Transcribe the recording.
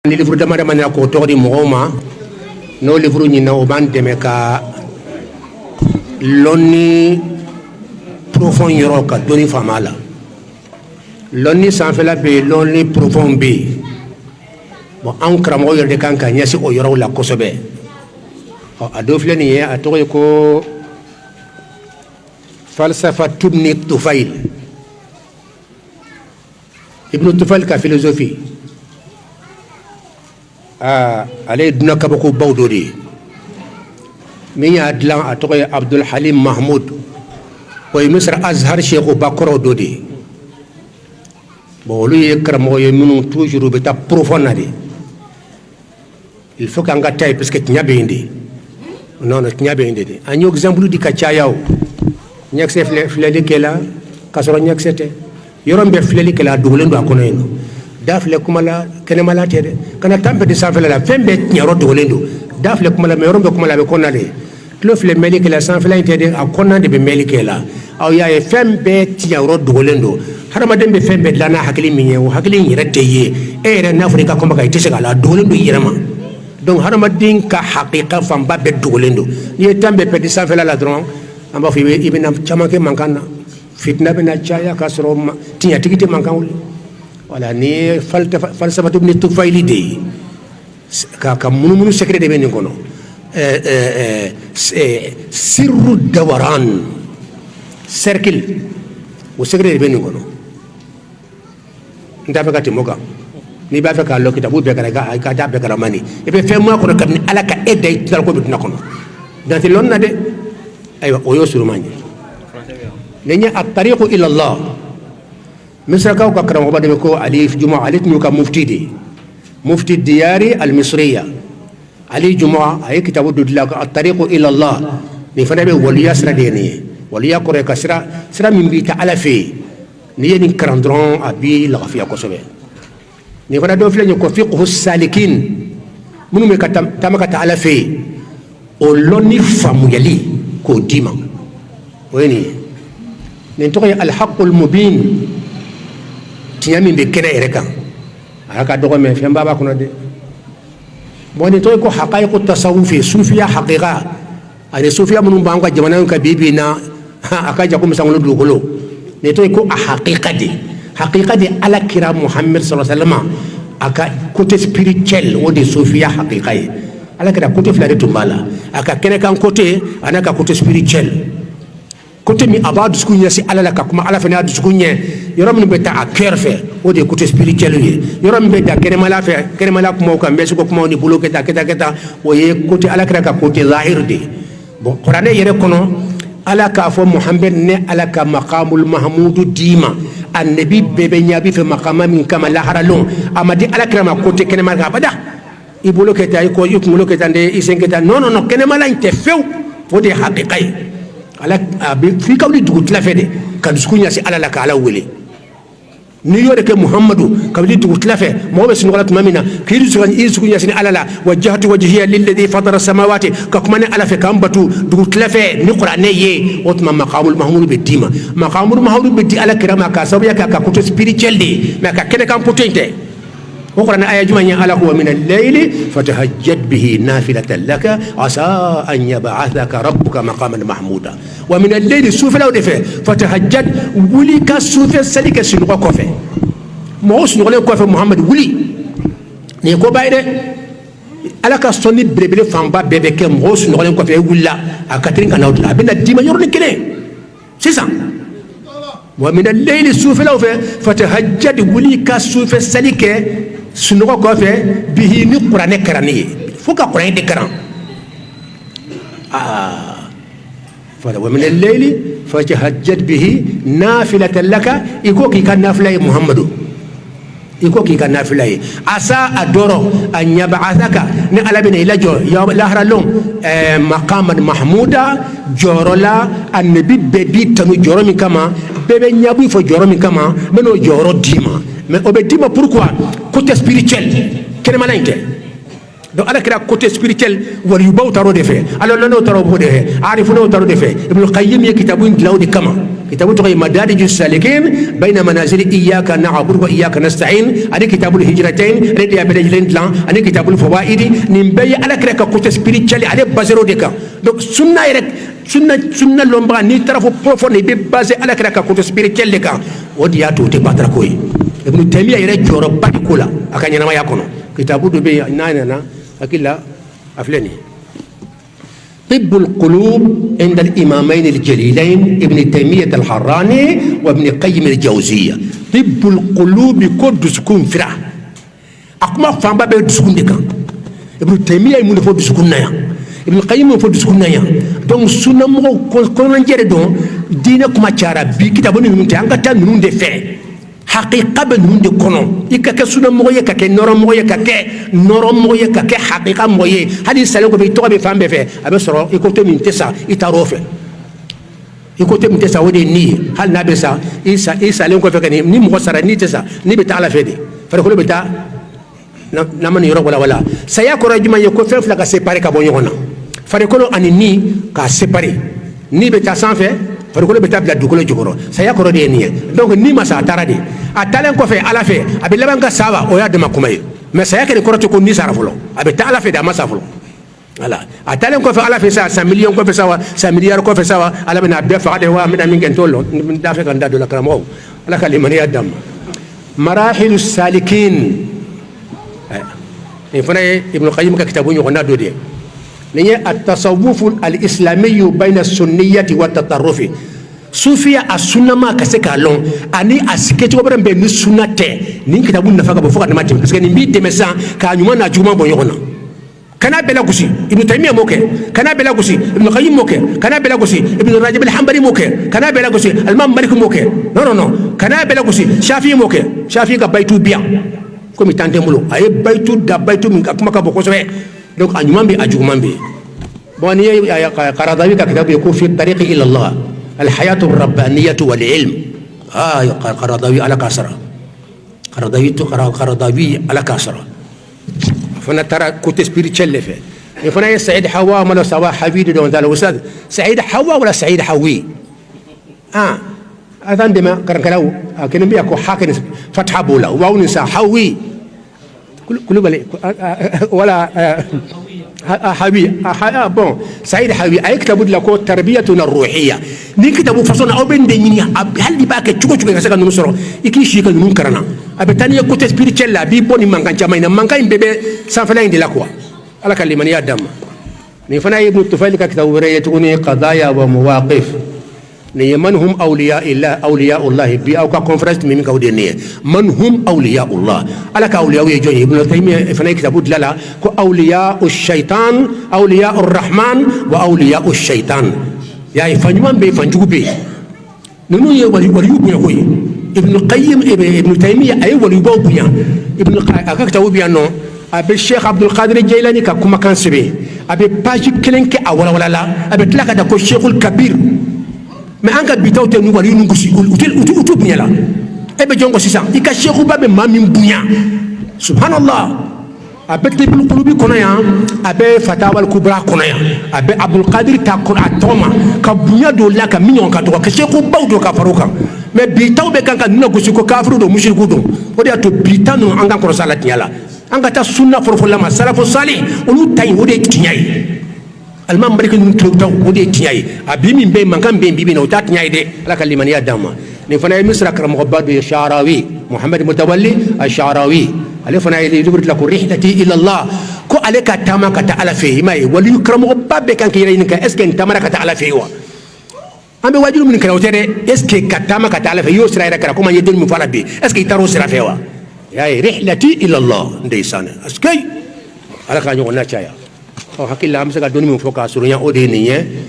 Ni livre dama na ko tori mogoma no livre ni na o bande me ka lonni profond yoro ka doni famala lonni san fela be lonni profond be bon an kramo yorde kan ka nyasi o yoro la kosobe o adofle ni a to ko falsafa tubni tufail ibn tufail ka philosophie عليه دنا كبكو بودوري مين أدلان أتوقع عبد الحليم محمود ويمسر أزهر شيخ بكر دودي بقولوا يكرم ويمنو توجرو بتا بروفونادي il faut qu'anga tay parce que tnya bindi non tnya bindi de anyo exemple di kachayao nyak se fleli kela kasoro nyak sete yorombe fleli kela dugulendo akono eno dafle kumala kene mala tede kana tambe de sanfele la fembe nyaro dolendo dafle kumala me rombe kumala be konale klo fle melike la sanfele tede a konande be melike la aw ya e fembe nyaro dolendo harama dembe fembe lana hakili minye o hakili nyirete ye ere na afrika komba kay tese gala dolendo yirama donc harama din ka haqiqa famba be dolendo ni tambe pe de sanfele la dron amba fi ibina chamake mankana fitna be na chaya kasro tinya tigite mankan wala ni falsafa ibn tufaili de ka munu secret de ben kono sirru dawaran cercle o secret de ben kono ndabe kati moga ni ba fa ka lokita bu be ka da be ka mani e be fe mo ko kam ni alaka e day dal ko be na kono dati lonna de aywa o yosuru mani lenya at-tariqu ila Allah مصر كاو كرم وبعد بكو علي في جمعة علي تنوكا مفتي الديار المصرية علي جمعة هي كتاب دودلاك الطريق إلى الله نفنا به وليا سرا ديني وليا كوريكا سرا من بيت على في نيني كراندرون أبي لغفيا كوسبه نفنا دوفلا نيكو فقه السالكين منو مكتم تامك على في ولوني فامو يلي كو ديما ويني ننتقي الحق المبين tinyami be kene ereka aka dogo me fe mbaba kuno de boni to ko haqaiqu tasawufi sufiya haqiqa ani sufiya mun bangwa jamana ka bibi na aka jakum sangolo dugolo ne to ko haqiqa de ala kira muhammad sallallahu alaihi wasallam aka côté spirituel wodi sufiya haqiqa ala kira côté flade tumbala aka kene kan côté anaka côté spirituel côté mi abadu skunya si ala la kuma ala fena du skunya yoram ni beta a cœur fait o de côté spirituel yi yoram beta kene mala kuma ko mbesi ko kuma ni bloqué ta keta o ye côté ala kra ka côté zahir de bon qur'ane yere kono ala ka fo muhammad ne ala ka maqamul mahmud dima annabi bebe nyabi fe maqama min kama la haralon amadi ala kra ma côté kene mala bada i bloqué ta ko yuk bloqué ta de isengeta non kene mala inte few o de haqiqai ala fi kawli dugut la fede kan skunya si ala la ka ala wele ni yore ke muhammadu kawli dugut la fe mo be sunu galat mamina kiru skunya si ala la wajhatu wajhiya lilladhi fatara samawati ka kuma ne ala fe kan batu dugut la fe ni qur'ane ye otma maqamul mahmud be dima maqamul mahmud be di ala kirama ka sabiya ka ko spirituel de mais ka kene kan potente وقرأنا آية جمعة على هو من الليل فتهجد به نافلة لك عسى أن يبعثك ربك مقاما محمودا ومن الليل سوف لو دفع فتهجد ولي كسوف سلك سنوى كوفي ما هو سنوى كوفي محمد ولي نيكو بايدة على كسوني بريبلي فامبا بيبي كم هو سنوى كوفي ولا أكترين كان أوتلا بين الديما يورني كده سيسا ومن الليل سوف لو فتهجد ولي كسوف سلك سنوغا كوفي به ني قران كراني فوكا قران دي كران ومن الليل فتهجد به نافلة لك يكوكي كان نافلة محمد يكوكي كان نافلة عسى أدورو أن يبعثك نعلى بنا إلى جو لاهر لهم مقاما محمودا جورولا النبي بدي تنو جورو من كما بيبي نيابي فو جورو من كما منو جورو ديما mais obedima pourquoi côté spirituel kene malainte donc ala kira côté spirituel wal yubaw taro de fe alors lano taro bo de fe arifuna taro de fe ibn qayyim ya kitabun dilawdi kama kitabu to madarij salikin bayna manazil iyyaka na'budu wa iyyaka nasta'in ani kitabul hijratain redi abedajlen plan ani kitabul fawaidi nimbay ala kira ka côté spirituel ale basero de ka donc sunna rek sunna lomba ni tarafo profonde be basé ala kira ka côté spirituel de ka odiya to te batra koy ibn taymiya yere joro badi kula akanya na ya kono kitabu do be nana akilla aflani طب القلوب عند الإمامين الجليلين ابن تيمية الحراني وابن قيم الجوزية طب القلوب كود سكون فرع أقوم فهم باب سكون دكان ابن تيمية يمون فود سكون نيا ابن قيم فود سكون نيا دون سنة مو كون نجري دون دينكم أشارة بكتابون من تانغتا نون دفع حقيقة بنون دي كونو يكاك سنة موية كاك نورا موية كاك نورا موية كاك حقيقة موية هذه السلام كبير توقع بفهم بفهم أبي سرور يكوتي من تسا يتاروفه يكوتي من تسا ودي ني هل نابي سا إيسا لهم كفاك ني مغسرة ني تسا ني بتاع فدي فرقلو بتاع نمان يروق ولا سيأكو رجما يكو فيف لك سيباري كابون يغنى فرقلو أني ني كسيباري ني بتاع سانفه farikolo beta bila dugukolo jukoro saya koro de niye donc ni masa tarade atalen ko fe ala fe abe laban ka sawa o ya de makumay mais saya ke koro to ko ni sara fulo abe ta ala fe da masa fulo ala atalen ko fe ala fe sa 100 millions ko fe sawa 100 milliards ko fe sawa ala bena be fa de wa mina min gen tollo da fe kan da do la karamo ala kalimani adam marahil salikin ifana ibn qayyim ka kitabu ñu ko na do de نية التصوف الإسلامي بين السنية والتطرف صوفيا السنة ما كسكا لون أني أسكت وبرم بين السنة نين كتابون نفاق بفوق نماتي بس كان يمبي دمسا كان يوم نجوما بيونا كان بلا غسي ابن تيمية موكي كان بلا غسي ابن قيم موكي كان بلا غسي ابن رجب الحنبلي موكي كان بلا غسي الإمام مالك موكي نو كان بلا غسي شافعي موكي شافعي كبيتو بيا كم يتانتملو أي بيتو دا بيتو من كما كبوكوسوي donc anyuman bi ajuman bi bon ni qaradawi ka kitabu yakun fi tariqi ila Allah al hayatu rabbaniyatu wal ilm qaradawi ala kasra qaradawi ala kasra fana tara côté spirituel le fait et fana Saïd Hawa mala sawa habib don dal ustad Saïd Hawa wala Saïd Hawi عندما كركلاو كنا بيأكو حاكن فتح بولا وونسا حوي كل بالي ولا حبي بون سعيد حبي أي كتاب لكو تربيتنا الروحية نكتب فصلنا أو بين دنيا هل يبقى كتشوكو تشوكو كسر نمسرو يكيش يكال نمكرنا أبتاني يكوت سبيريتشيل لا بيبوني مانكان جامينا مانكان بيبي سافلين دي لكوا على كلمة يادم نفنا ابن الطفيل كتاب وريتوني قضايا ومواقف من هم أولياء الله بي أو كونفرنس من كودينية من هم أولياء الله على كأولياء يجوني ابن تيمية فناي كتابود لا كأولياء الشيطان أولياء الرحمن وأولياء الشيطان يعني فنجمان بي فنجو بي نمو وليو بيا كوي ابن القيم ابن تيمية أي وليو بيا ابن كتابو بيا نو أبي الشيخ عبد القادر الجيلاني كما كان سبي أبي باجي كلينك أولا ولا لا أبي تلاقي دكو الشيخ الكبير mais an ka bitaw tɛ nu wali nu gosi utu bonya la e be jongo sisan i ka sheikhu ba be ma min bonya subhanallah a bɛ tibul qulubi kɔnɔ yan a bɛ fatawal kubra kɔnɔ yan a bɛ abdul qadir ta kɔnɔ a tɔgɔma ka bonya do la ka min ɲɔgɔn ka dɔgɔ ka sheikhu baw do ka faro kan mais bitaw bɛ kan ka nuna gosi ko kafiru do mushriku do o de y'a to bita ninnu an ka kɔrɔsa la tiɲɛ la an ka taa sunna fɔlɔfɔlɔla ma salafu salih olu ta yen o de ye tiɲɛ ye المام بريك نتلوتو ودي تنياي ابي من بين من كان بين بيبي نو تات تنياي دي لك اللي من يدام نفنا مصر كرم غباد الشعراوي محمد متولي الشعراوي علي فنا اللي يقول لك رحلتي الى الله كو عليك تاما كتعالى فيه ما ولي يكرم غباد كان كيرين اسكن تاما كتعالى فيه ام واجب من كروتري اسكي كتاما كتعالى فيه يسرا يركرا كما يدل من فلا بي اسكي تارو سرا فيه يا رحلتي الى الله ديسان اسكي على كان يقولنا تشايا hakilla am saka doni min foka surunya ode niye